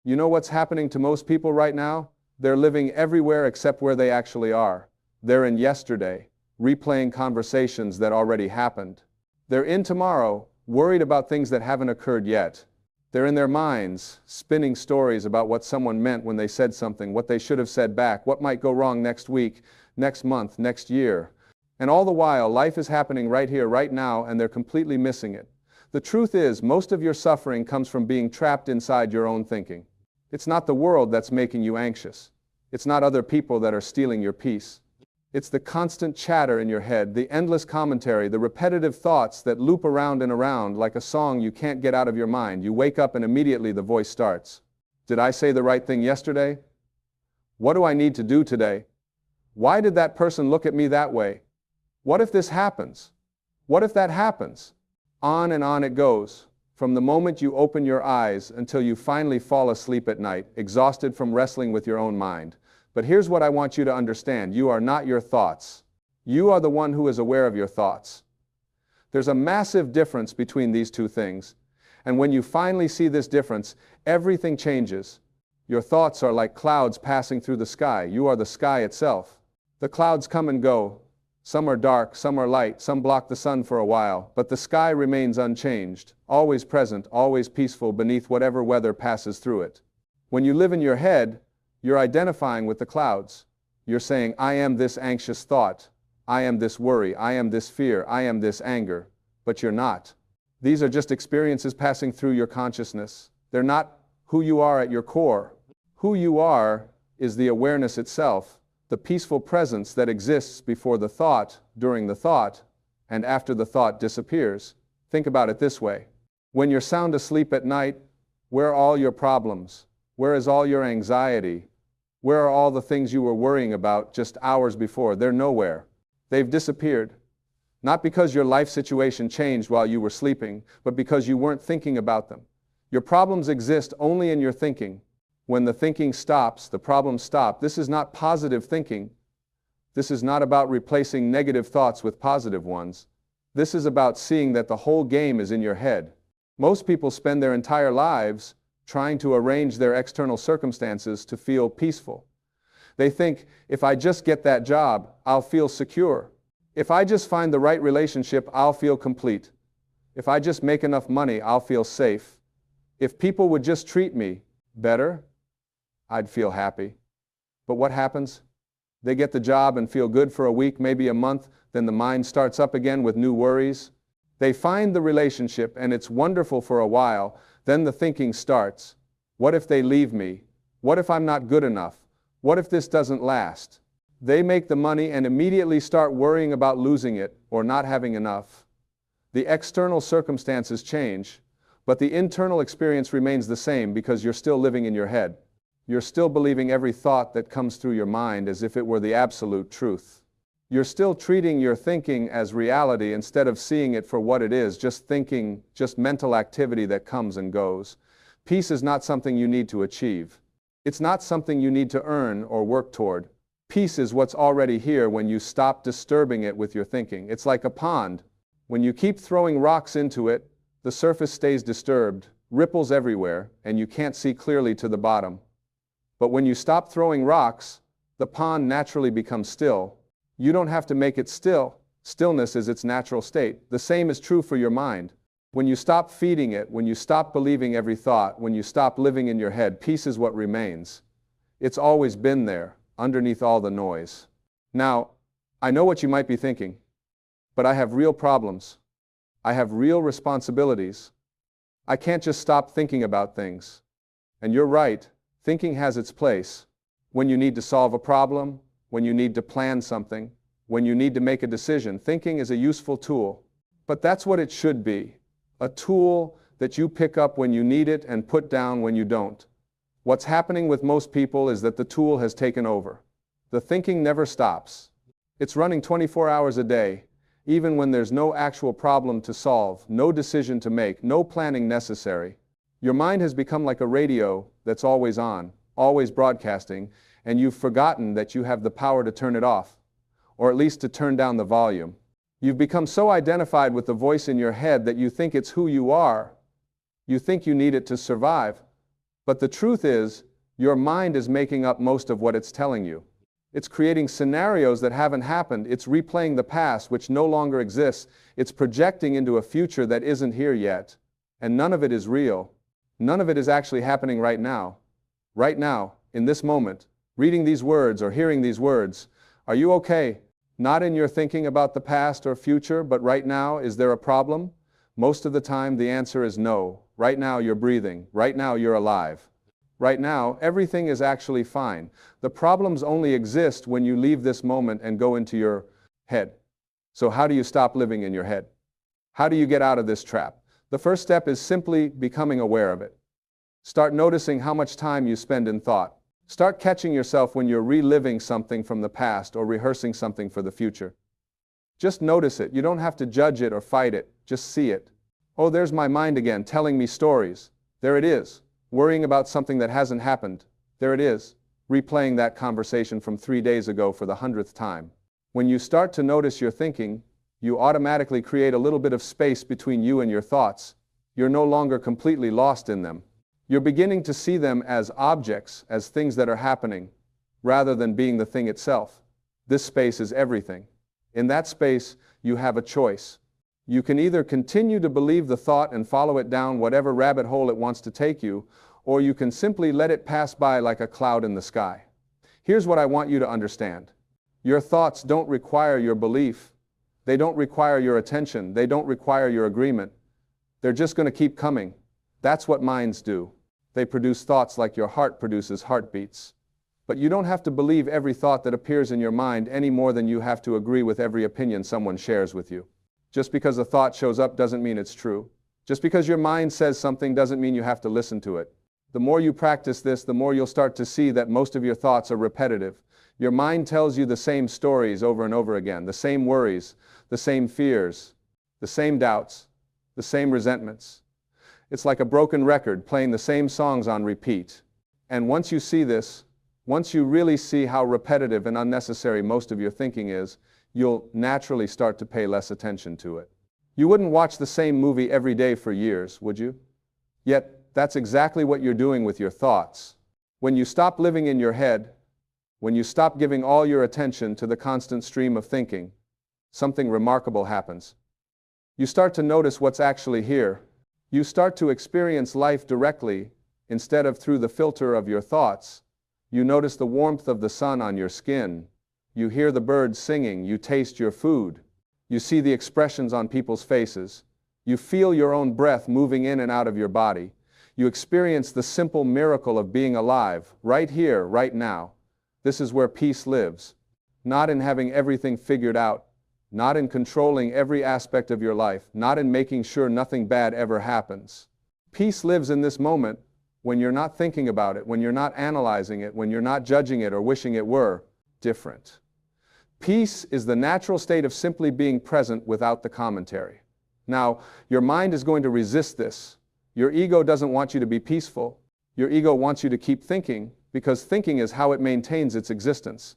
You know what's happening to most people right now? They're living everywhere except where they actually are. They're in yesterday, replaying conversations that already happened. They're in tomorrow, worried about things that haven't occurred yet. They're in their minds, spinning stories about what someone meant when they said something, what they should have said back, what might go wrong next week, next month, next year. And all the while, life is happening right here, right now, and they're completely missing it. The truth is, most of your suffering comes from being trapped inside your own thinking. It's not the world that's making you anxious. It's not other people that are stealing your peace. It's the constant chatter in your head, the endless commentary, the repetitive thoughts that loop around and around like a song you can't get out of your mind. You wake up and immediately the voice starts. Did I say the right thing yesterday? What do I need to do today? Why did that person look at me that way? What if this happens? What if that happens? On and on it goes, from the moment you open your eyes until you finally fall asleep at night, exhausted from wrestling with your own mind. But here's what I want you to understand. You are not your thoughts. You are the one who is aware of your thoughts. There's a massive difference between these two things. And when you finally see this difference, everything changes. Your thoughts are like clouds passing through the sky. You are the sky itself. The clouds come and go. Some are dark, some are light, some block the sun for a while, but the sky remains unchanged, always present, always peaceful beneath whatever weather passes through it. When you live in your head, you're identifying with the clouds. You're saying, I am this anxious thought, I am this worry, I am this fear, I am this anger, but you're not. These are just experiences passing through your consciousness. They're not who you are at your core. Who you are is the awareness itself, the peaceful presence that exists before the thought, during the thought, and after the thought disappears. Think about it this way. When you're sound asleep at night, where are all your problems? Where is all your anxiety? Where are all the things you were worrying about just hours before? They're nowhere. They've disappeared. Not because your life situation changed while you were sleeping, but because you weren't thinking about them. Your problems exist only in your thinking. When the thinking stops, the problems stop. This is not positive thinking. This is not about replacing negative thoughts with positive ones. This is about seeing that the whole game is in your head. Most people spend their entire lives trying to arrange their external circumstances to feel peaceful. They think, if I just get that job, I'll feel secure. If I just find the right relationship, I'll feel complete. If I just make enough money, I'll feel safe. If people would just treat me better, I'd feel happy. But what happens? They get the job and feel good for a week, maybe a month, then the mind starts up again with new worries. They find the relationship and it's wonderful for a while, then the thinking starts. What if they leave me? What if I'm not good enough? What if this doesn't last? They make the money and immediately start worrying about losing it or not having enough. The external circumstances change, but the internal experience remains the same because you're still living in your head. You're still believing every thought that comes through your mind as if it were the absolute truth. You're still treating your thinking as reality instead of seeing it for what it is, just thinking, just mental activity that comes and goes. Peace is not something you need to achieve. It's not something you need to earn or work toward. Peace is what's already here when you stop disturbing it with your thinking. It's like a pond. When you keep throwing rocks into it, the surface stays disturbed, ripples everywhere, and you can't see clearly to the bottom. But when you stop throwing rocks, the pond naturally becomes still. You don't have to make it still. Stillness is its natural state. The same is true for your mind. When you stop feeding it, when you stop believing every thought, when you stop living in your head, peace is what remains. It's always been there, underneath all the noise. Now, I know what you might be thinking, but I have real problems. I have real responsibilities. I can't just stop thinking about things. And you're right. Thinking has its place. When you need to solve a problem, when you need to plan something, when you need to make a decision, thinking is a useful tool. But that's what it should be. A tool that you pick up when you need it and put down when you don't. What's happening with most people is that the tool has taken over. The thinking never stops. It's running 24 hours a day, even when there's no actual problem to solve, no decision to make, no planning necessary. Your mind has become like a radio that's always on, always broadcasting, and you've forgotten that you have the power to turn it off, or at least to turn down the volume. You've become so identified with the voice in your head that you think it's who you are. You think you need it to survive. But the truth is, your mind is making up most of what it's telling you. It's creating scenarios that haven't happened. It's replaying the past, which no longer exists. It's projecting into a future that isn't here yet. And none of it is real. None of it is actually happening right now. Right now, in this moment, reading these words or hearing these words. Are you okay? Not in your thinking about the past or future, but right now, is there a problem? Most of the time, the answer is no. Right now, you're breathing. Right now, you're alive. Right now, everything is actually fine. The problems only exist when you leave this moment and go into your head. So how do you stop living in your head? How do you get out of this trap? The first step is simply becoming aware of it. Start noticing how much time you spend in thought. Start catching yourself when you're reliving something from the past or rehearsing something for the future. Just notice it. You don't have to judge it or fight it. Just see it. Oh, there's my mind again, telling me stories. There it is. Worrying about something that hasn't happened. There it is. Replaying that conversation from 3 days ago for the 100th time. When you start to notice your thinking, you automatically create a little bit of space between you and your thoughts. You're no longer completely lost in them. You're beginning to see them as objects, as things that are happening, rather than being the thing itself. This space is everything. In that space, you have a choice. You can either continue to believe the thought and follow it down whatever rabbit hole it wants to take you, or you can simply let it pass by like a cloud in the sky. Here's what I want you to understand. Your thoughts don't require your belief. They don't require your attention. They don't require your agreement. They're just going to keep coming. That's what minds do. They produce thoughts like your heart produces heartbeats. But you don't have to believe every thought that appears in your mind any more than you have to agree with every opinion someone shares with you. Just because a thought shows up doesn't mean it's true. Just because your mind says something doesn't mean you have to listen to it. The more you practice this, the more you'll start to see that most of your thoughts are repetitive. Your mind tells you the same stories over and over again, the same worries, the same fears, the same doubts, the same resentments. It's like a broken record playing the same songs on repeat. And once you see this, once you really see how repetitive and unnecessary most of your thinking is, you'll naturally start to pay less attention to it. You wouldn't watch the same movie every day for years, would you? Yet, that's exactly what you're doing with your thoughts. When you stop living in your head, when you stop giving all your attention to the constant stream of thinking, something remarkable happens. You start to notice what's actually here. You start to experience life directly instead of through the filter of your thoughts. You notice the warmth of the sun on your skin. You hear the birds singing. You taste your food. You see the expressions on people's faces. You feel your own breath moving in and out of your body. You experience the simple miracle of being alive, right here, right now. This is where peace lives. Not in having everything figured out, not in controlling every aspect of your life, not in making sure nothing bad ever happens. Peace lives in this moment when you're not thinking about it, when you're not analyzing it, when you're not judging it or wishing it were different. Peace is the natural state of simply being present without the commentary. Now, your mind is going to resist this. Your ego doesn't want you to be peaceful. Your ego wants you to keep thinking, because thinking is how it maintains its existence.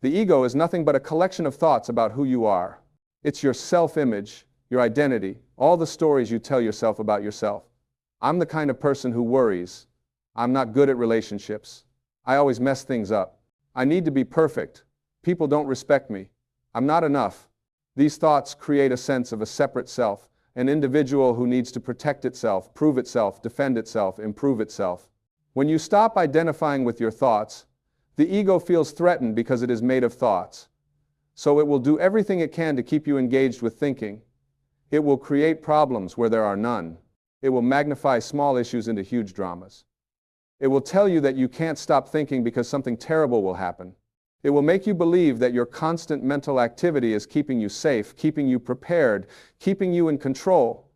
The ego is nothing but a collection of thoughts about who you are. It's your self-image, your identity, all the stories you tell yourself about yourself. I'm the kind of person who worries. I'm not good at relationships. I always mess things up. I need to be perfect. People don't respect me. I'm not enough. These thoughts create a sense of a separate self, an individual who needs to protect itself, prove itself, defend itself, improve itself. When you stop identifying with your thoughts, the ego feels threatened because it is made of thoughts. So it will do everything it can to keep you engaged with thinking. It will create problems where there are none. It will magnify small issues into huge dramas. It will tell you that you can't stop thinking because something terrible will happen. It will make you believe that your constant mental activity is keeping you safe, keeping you prepared, keeping you in control.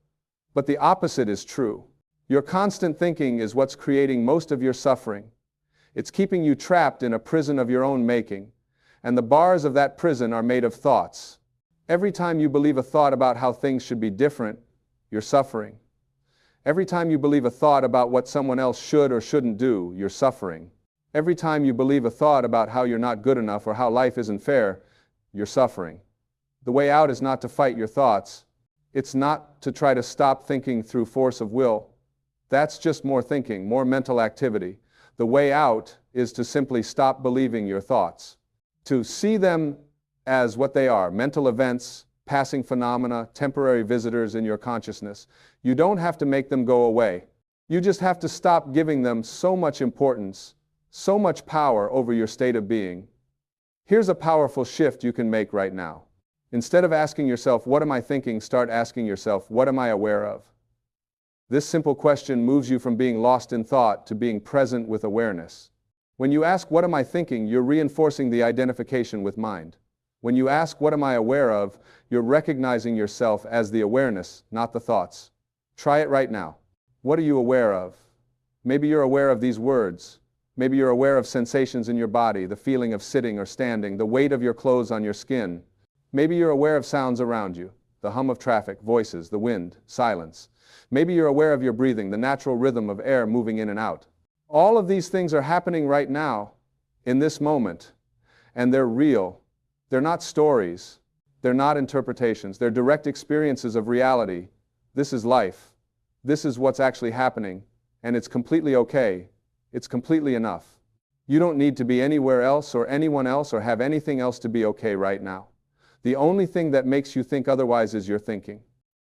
But the opposite is true. Your constant thinking is what's creating most of your suffering. It's keeping you trapped in a prison of your own making, and the bars of that prison are made of thoughts. Every time you believe a thought about how things should be different, you're suffering. Every time you believe a thought about what someone else should or shouldn't do, you're suffering. Every time you believe a thought about how you're not good enough or how life isn't fair, you're suffering. The way out is not to fight your thoughts. It's not to try to stop thinking through force of will. That's just more thinking, more mental activity. The way out is to simply stop believing your thoughts, to see them as what they are, mental events, passing phenomena, temporary visitors in your consciousness. You don't have to make them go away. You just have to stop giving them so much importance, so much power over your state of being. Here's a powerful shift you can make right now. Instead of asking yourself, what am I thinking? Start asking yourself, what am I aware of? This simple question moves you from being lost in thought to being present with awareness. When you ask, what am I thinking? You're reinforcing the identification with mind. When you ask, what am I aware of? You're recognizing yourself as the awareness, not the thoughts. Try it right now. What are you aware of? Maybe you're aware of these words. Maybe you're aware of sensations in your body, the feeling of sitting or standing, the weight of your clothes on your skin. Maybe you're aware of sounds around you, the hum of traffic, voices, the wind, silence. Maybe you're aware of your breathing, the natural rhythm of air moving in and out. All of these things are happening right now, in this moment, and they're real. They're not stories. They're not interpretations. They're direct experiences of reality. This is life. This is what's actually happening, and it's completely okay. It's completely enough. You don't need to be anywhere else or anyone else or have anything else to be okay right now. The only thing that makes you think otherwise is your thinking.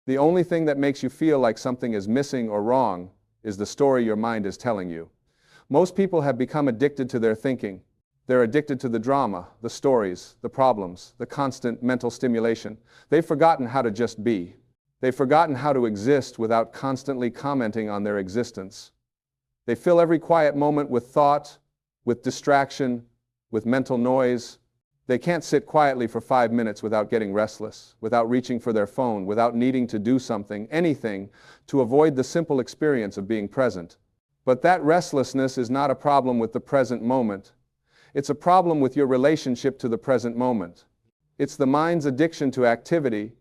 The only thing that makes you feel like something is missing or wrong is the story your mind is telling you. Most people have become addicted to their thinking. They're addicted to the drama, the stories, the problems, the constant mental stimulation. They've forgotten how to just be. They've forgotten how to exist without constantly commenting on their existence. They fill every quiet moment with thought, with distraction, with mental noise. They can't sit quietly for 5 minutes without getting restless, without reaching for their phone, without needing to do something, anything, to avoid the simple experience of being present. But that restlessness is not a problem with the present moment. It's a problem with your relationship to the present moment. It's the mind's addiction to activity,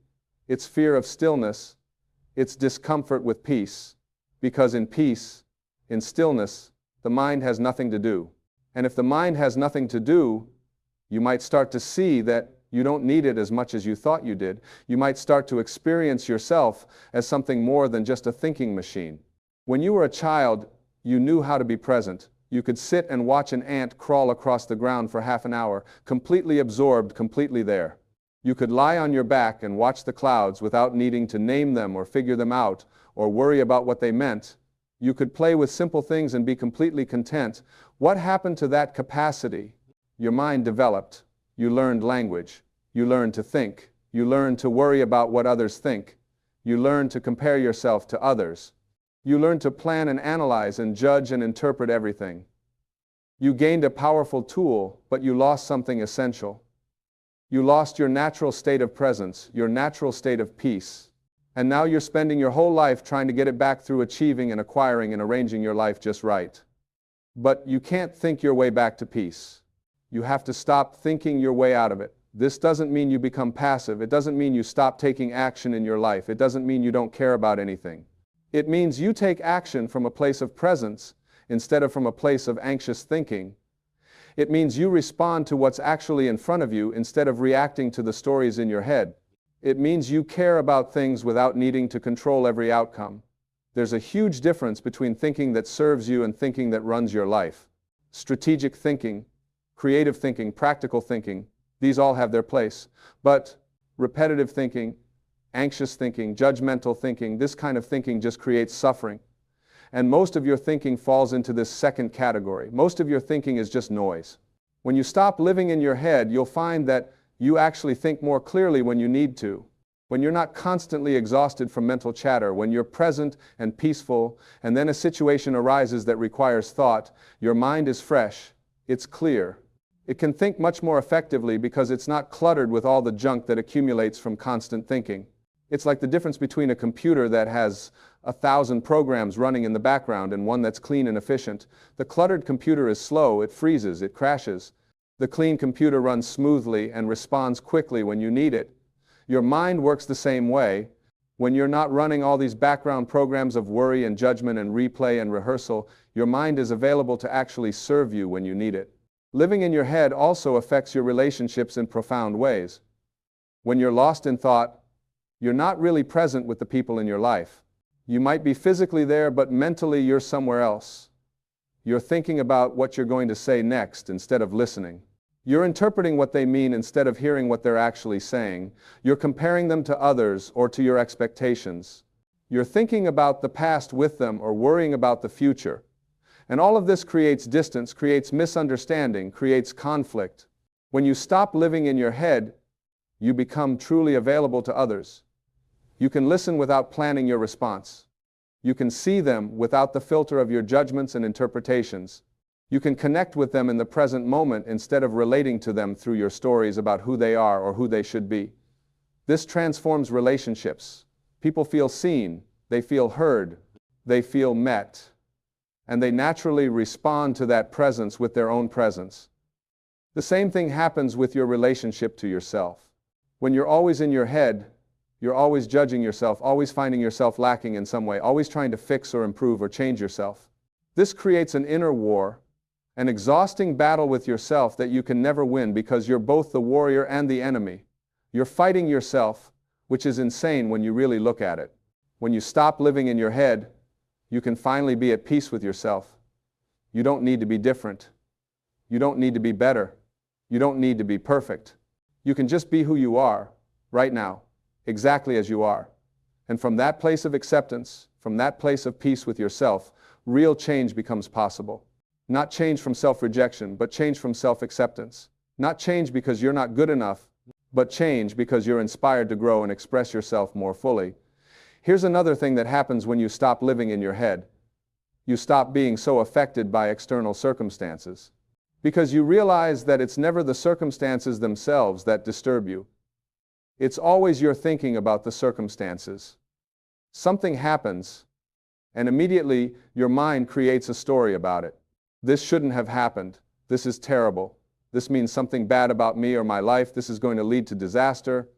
its fear of stillness, its discomfort with peace. Because in peace, in stillness, the mind has nothing to do. And if the mind has nothing to do, you might start to see that you don't need it as much as you thought you did. You might start to experience yourself as something more than just a thinking machine. When you were a child, you knew how to be present. You could sit and watch an ant crawl across the ground for half an hour, completely absorbed, completely there. You could lie on your back and watch the clouds without needing to name them or figure them out or worry about what they meant. You could play with simple things and be completely content. What happened to that capacity? Your mind developed. You learned language. You learned to think. You learned to worry about what others think. You learned to compare yourself to others. You learned to plan and analyze and judge and interpret everything. You gained a powerful tool, but you lost something essential. You lost your natural state of presence, your natural state of peace. And now you're spending your whole life trying to get it back through achieving and acquiring and arranging your life just right. But you can't think your way back to peace. You have to stop thinking your way out of it. This doesn't mean you become passive. It doesn't mean you stop taking action in your life. It doesn't mean you don't care about anything. It means you take action from a place of presence instead of from a place of anxious thinking. It means you respond to what's actually in front of you instead of reacting to the stories in your head. It means you care about things without needing to control every outcome. There's a huge difference between thinking that serves you and thinking that runs your life. Strategic thinking, creative thinking, practical thinking, these all have their place. But repetitive thinking, anxious thinking, judgmental thinking, this kind of thinking just creates suffering. And most of your thinking falls into this second category. Most of your thinking is just noise. When you stop living in your head, you'll find that you actually think more clearly when you need to. When you're not constantly exhausted from mental chatter, when you're present and peaceful, and then a situation arises that requires thought, your mind is fresh, it's clear. It can think much more effectively because it's not cluttered with all the junk that accumulates from constant thinking. It's like the difference between a computer that has 1,000 programs running in the background and one that's clean and efficient. The cluttered computer is slow, it freezes, it crashes. The clean computer runs smoothly and responds quickly when you need it. Your mind works the same way. When you're not running all these background programs of worry and judgment and replay and rehearsal, your mind is available to actually serve you when you need it. Living in your head also affects your relationships in profound ways. When you're lost in thought, you're not really present with the people in your life. You might be physically there, but mentally you're somewhere else. You're thinking about what you're going to say next instead of listening. You're interpreting what they mean instead of hearing what they're actually saying. You're comparing them to others or to your expectations. You're thinking about the past with them or worrying about the future. And all of this creates distance, creates misunderstanding, creates conflict. When you stop living in your head, you become truly available to others. You can listen without planning your response. You can see them without the filter of your judgments and interpretations. You can connect with them in the present moment instead of relating to them through your stories about who they are or who they should be. This transforms relationships. People feel seen, they feel heard, they feel met, and they naturally respond to that presence with their own presence. The same thing happens with your relationship to yourself. When you're always in your head, you're always judging yourself, always finding yourself lacking in some way, always trying to fix or improve or change yourself. This creates an inner war, an exhausting battle with yourself that you can never win because you're both the warrior and the enemy. You're fighting yourself, which is insane when you really look at it. When you stop living in your head, you can finally be at peace with yourself. You don't need to be different. You don't need to be better. You don't need to be perfect. You can just be who you are, right now, exactly as you are. And from that place of acceptance, from that place of peace with yourself, real change becomes possible. Not change from self-rejection, but change from self-acceptance. Not change because you're not good enough, but change because you're inspired to grow and express yourself more fully. Here's another thing that happens when you stop living in your head. You stop being so affected by external circumstances. Because you realize that it's never the circumstances themselves that disturb you. It's always your thinking about the circumstances. Something happens, and immediately your mind creates a story about it. This shouldn't have happened. This is terrible. This means something bad about me or my life. This is going to lead to disaster.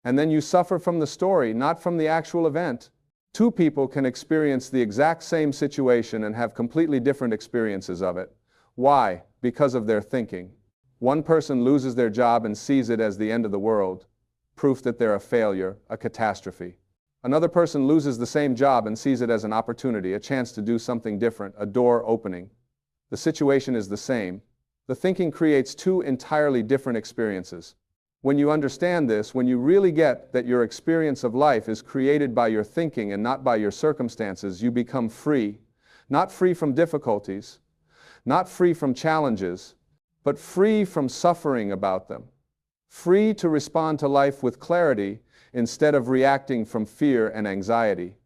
And then you suffer from the story, not from the actual event. Two people can experience the exact same situation and have completely different experiences of it. Why? Because of their thinking. One person loses their job and sees it as the end of the world, proof that they're a failure, a catastrophe. Another person loses the same job and sees it as an opportunity, a chance to do something different, a door opening. The situation is the same. The thinking creates two entirely different experiences. When you understand this, when you really get that your experience of life is created by your thinking and not by your circumstances, you become free. Not free from difficulties, not free from challenges, but free from suffering about them. Free to respond to life with clarity instead of reacting from fear and anxiety.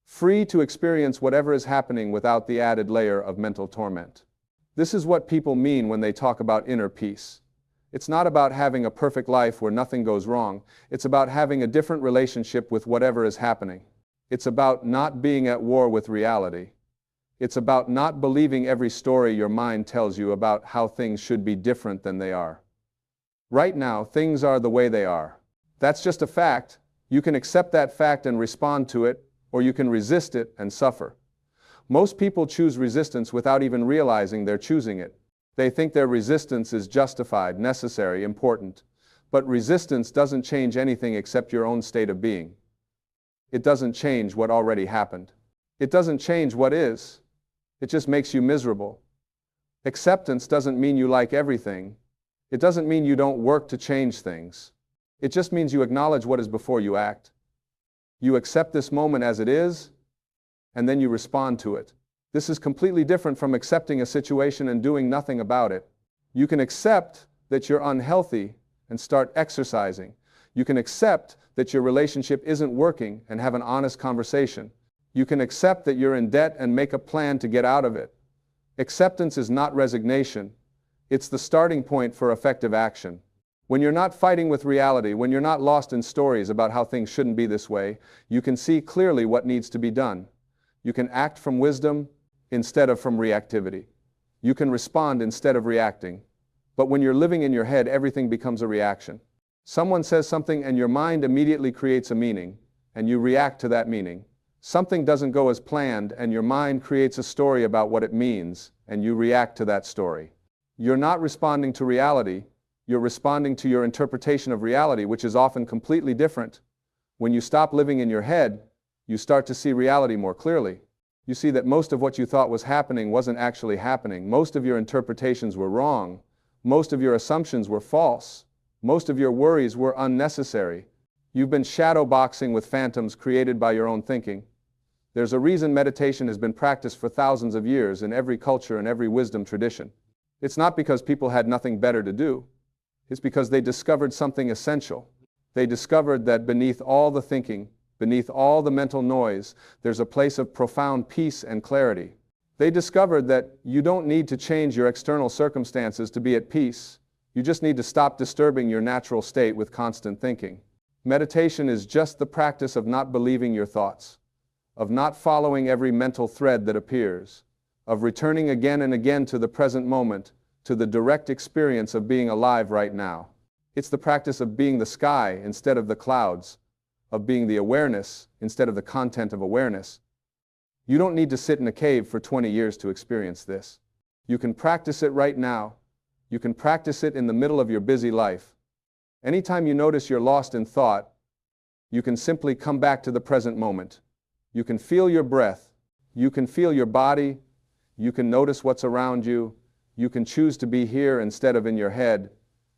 Free to experience whatever is happening without the added layer of mental torment. This is what people mean when they talk about inner peace. It's not about having a perfect life where nothing goes wrong. It's about having a different relationship with whatever is happening. It's about not being at war with reality. It's about not believing every story your mind tells you about how things should be different than they are. Right now, things are the way they are. That's just a fact. You can accept that fact and respond to it, or you can resist it and suffer. Most people choose resistance without even realizing they're choosing it. They think their resistance is justified, necessary, important. But resistance doesn't change anything except your own state of being. It doesn't change what already happened. It doesn't change what is. It just makes you miserable. Acceptance doesn't mean you like everything. It doesn't mean you don't work to change things. It just means you acknowledge what is before you act. You accept this moment as it is, and then you respond to it. This is completely different from accepting a situation and doing nothing about it. You can accept that you're unhealthy and start exercising. You can accept that your relationship isn't working and have an honest conversation. You can accept that you're in debt and make a plan to get out of it. Acceptance is not resignation. It's the starting point for effective action. When you're not fighting with reality, when you're not lost in stories about how things shouldn't be this way, you can see clearly what needs to be done. You can act from wisdom instead of from reactivity. You can respond instead of reacting. But when you're living in your head, everything becomes a reaction. Someone says something and your mind immediately creates a meaning, and you react to that meaning. Something doesn't go as planned, and your mind creates a story about what it means, and you react to that story. You're not responding to reality. You're responding to your interpretation of reality, which is often completely different. When you stop living in your head, You start to see reality more clearly. You see that most of what you thought was happening wasn't actually happening. Most of your interpretations were wrong. Most of your assumptions were false. Most of your worries were unnecessary. You've been shadow boxing with phantoms created by your own thinking. There's a reason meditation has been practiced for thousands of years in every culture and every wisdom tradition. It's not because people had nothing better to do. It's because they discovered something essential. They discovered that beneath all the thinking, beneath all the mental noise, there's a place of profound peace and clarity. They discovered that you don't need to change your external circumstances to be at peace. You just need to stop disturbing your natural state with constant thinking. Meditation is just the practice of not believing your thoughts, of not following every mental thread that appears, of returning again and again to the present moment, to the direct experience of being alive right now. It's the practice of being the sky instead of the clouds, of being the awareness instead of the content of awareness. You don't need to sit in a cave for 20 years to experience this. You can practice it right now. You can practice it in the middle of your busy life. Anytime you notice you're lost in thought, you can simply come back to the present moment. You can feel your breath. You can feel your body. You can notice what's around you. You can choose to be here instead of in your head.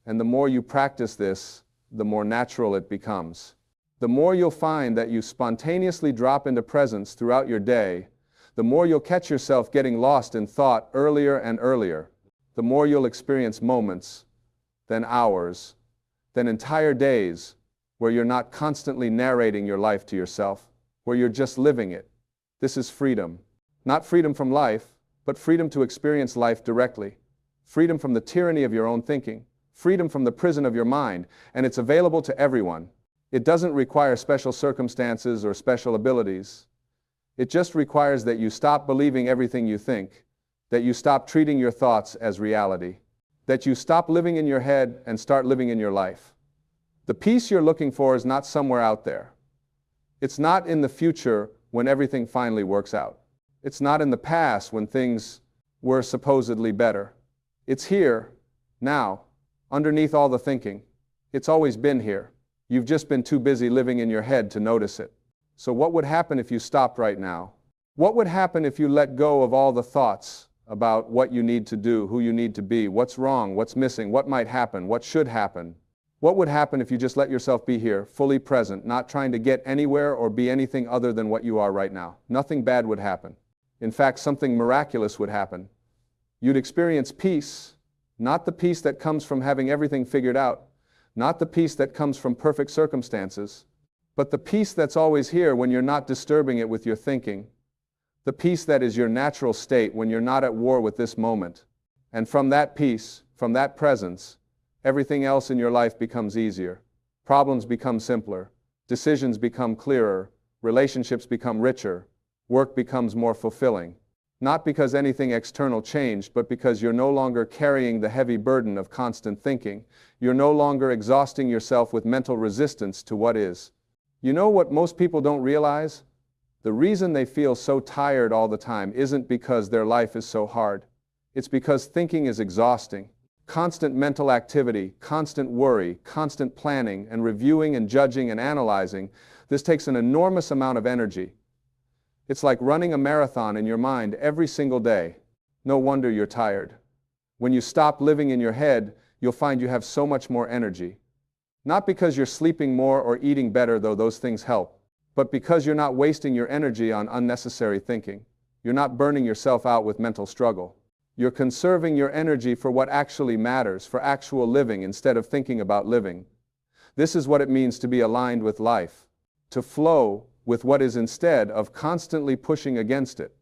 And the more you practice this, the more natural it becomes. The more you'll find that you spontaneously drop into presence throughout your day, the more you'll catch yourself getting lost in thought earlier and earlier. The more you'll experience moments, then hours, then entire days where you're not constantly narrating your life to yourself, where you're just living it. This is freedom. Not freedom from life, but freedom to experience life directly. Freedom from the tyranny of your own thinking. Freedom from the prison of your mind, and it's available to everyone. It doesn't require special circumstances or special abilities. It just requires that you stop believing everything you think, that you stop treating your thoughts as reality, that you stop living in your head and start living in your life. The peace you're looking for is not somewhere out there. It's not in the future when everything finally works out. It's not in the past when things were supposedly better. It's here, now, underneath all the thinking. It's always been here. You've just been too busy living in your head to notice it. So what would happen if you stopped right now? What would happen if you let go of all the thoughts about what you need to do, who you need to be, what's wrong, what's missing, what might happen, what should happen? What would happen if you just let yourself be here, fully present, not trying to get anywhere or be anything other than what you are right now? Nothing bad would happen. In fact, something miraculous would happen. You'd experience peace, not the peace that comes from having everything figured out, not the peace that comes from perfect circumstances, but the peace that's always here when you're not disturbing it with your thinking, the peace that is your natural state when you're not at war with this moment. And from that peace, from that presence, everything else in your life becomes easier. Problems become simpler, decisions become clearer, relationships become richer, work becomes more fulfilling. Not because anything external changed, but because you're no longer carrying the heavy burden of constant thinking. You're no longer exhausting yourself with mental resistance to what is. You know what most people don't realize? The reason they feel so tired all the time isn't because their life is so hard. It's because thinking is exhausting. Constant mental activity, constant worry, constant planning and reviewing and judging and analyzing, this takes an enormous amount of energy. It's like running a marathon in your mind every single day. No wonder you're tired. When you stop living in your head, you'll find you have so much more energy. Not because you're sleeping more or eating better, though those things help, but because you're not wasting your energy on unnecessary thinking. You're not burning yourself out with mental struggle. You're conserving your energy for what actually matters, for actual living instead of thinking about living. This is what it means to be aligned with life, to flow with what is instead of constantly pushing against it,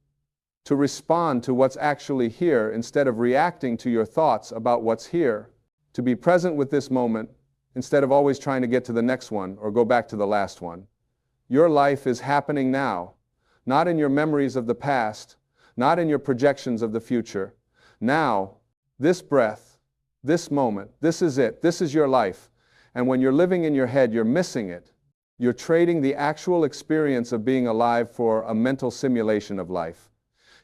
to respond to what's actually here instead of reacting to your thoughts about what's here, to be present with this moment instead of always trying to get to the next one or go back to the last one. Your life is happening now, not in your memories of the past, not in your projections of the future. Now, this breath, this moment, this is it, this is your life. And when you're living in your head, you're missing it. You're trading the actual experience of being alive for a mental simulation of life.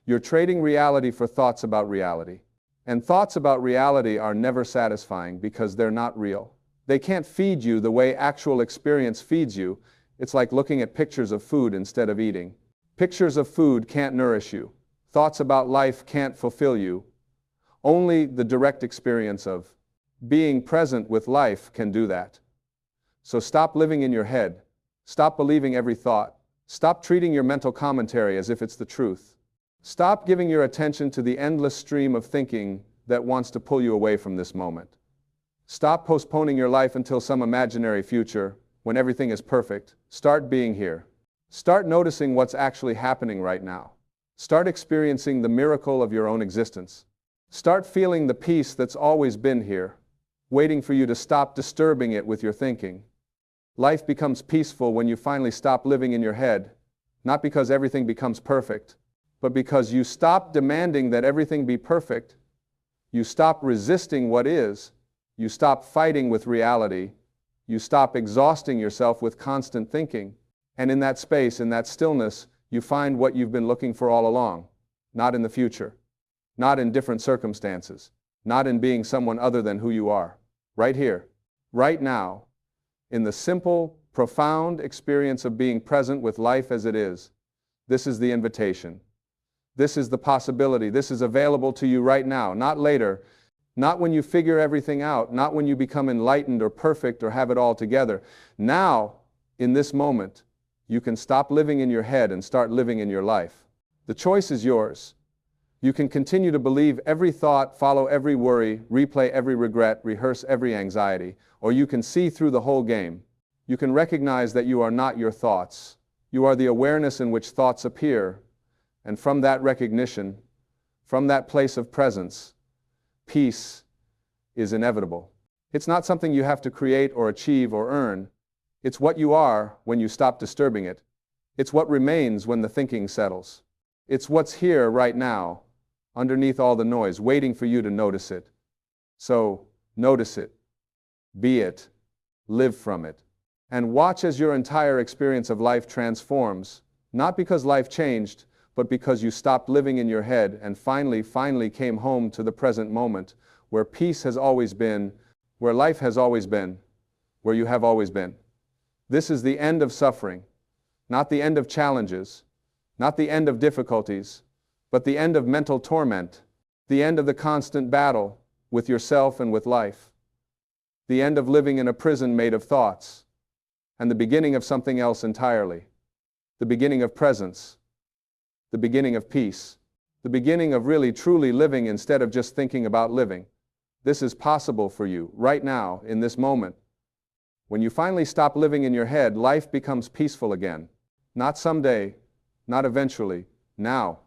You're trading reality for thoughts about reality. And thoughts about reality are never satisfying because they're not real. They can't feed you the way actual experience feeds you. It's like looking at pictures of food instead of eating. Pictures of food can't nourish you. Thoughts about life can't fulfill you. Only the direct experience of being present with life can do that. So stop living in your head. Stop believing every thought. Stop treating your mental commentary as if it's the truth. Stop giving your attention to the endless stream of thinking that wants to pull you away from this moment. Stop postponing your life until some imaginary future when everything is perfect. Start being here. Start noticing what's actually happening right now. Start experiencing the miracle of your own existence. Start feeling the peace that's always been here, waiting for you to stop disturbing it with your thinking. Life becomes peaceful when you finally stop living in your head, not because everything becomes perfect, but because you stop demanding that everything be perfect. You stop resisting what is. You stop fighting with reality. You stop exhausting yourself with constant thinking. And in that space, in that stillness, you find what you've been looking for all along. Not in the future. Not in different circumstances. Not in being someone other than who you are. Right here. Right now. In the simple, profound experience of being present with life as it is. This is the invitation. This is the possibility. This is available to you right now, not later. Not when you figure everything out. Not when you become enlightened or perfect or have it all together. Now, in this moment, you can stop living in your head and start living in your life. The choice is yours. You can continue to believe every thought, follow every worry, replay every regret, rehearse every anxiety, or you can see through the whole game. You can recognize that you are not your thoughts. You are the awareness in which thoughts appear, and from that recognition, from that place of presence, peace is inevitable. It's not something you have to create or achieve or earn. It's what you are when you stop disturbing it. It's what remains when the thinking settles. It's what's here right now, underneath all the noise, waiting for you to notice it. So, notice it, be it, live from it, and watch as your entire experience of life transforms, not because life changed, but because you stopped living in your head and finally came home to the present moment, where peace has always been, where life has always been, where you have always been. This is the end of suffering, not the end of challenges, not the end of difficulties, but the end of mental torment, the end of the constant battle with yourself and with life, the end of living in a prison made of thoughts, and the beginning of something else entirely, the beginning of presence, the beginning of peace, the beginning of really truly living instead of just thinking about living. This is possible for you right now, in this moment. When you finally stop living in your head, life becomes peaceful again. Not someday, not eventually, now.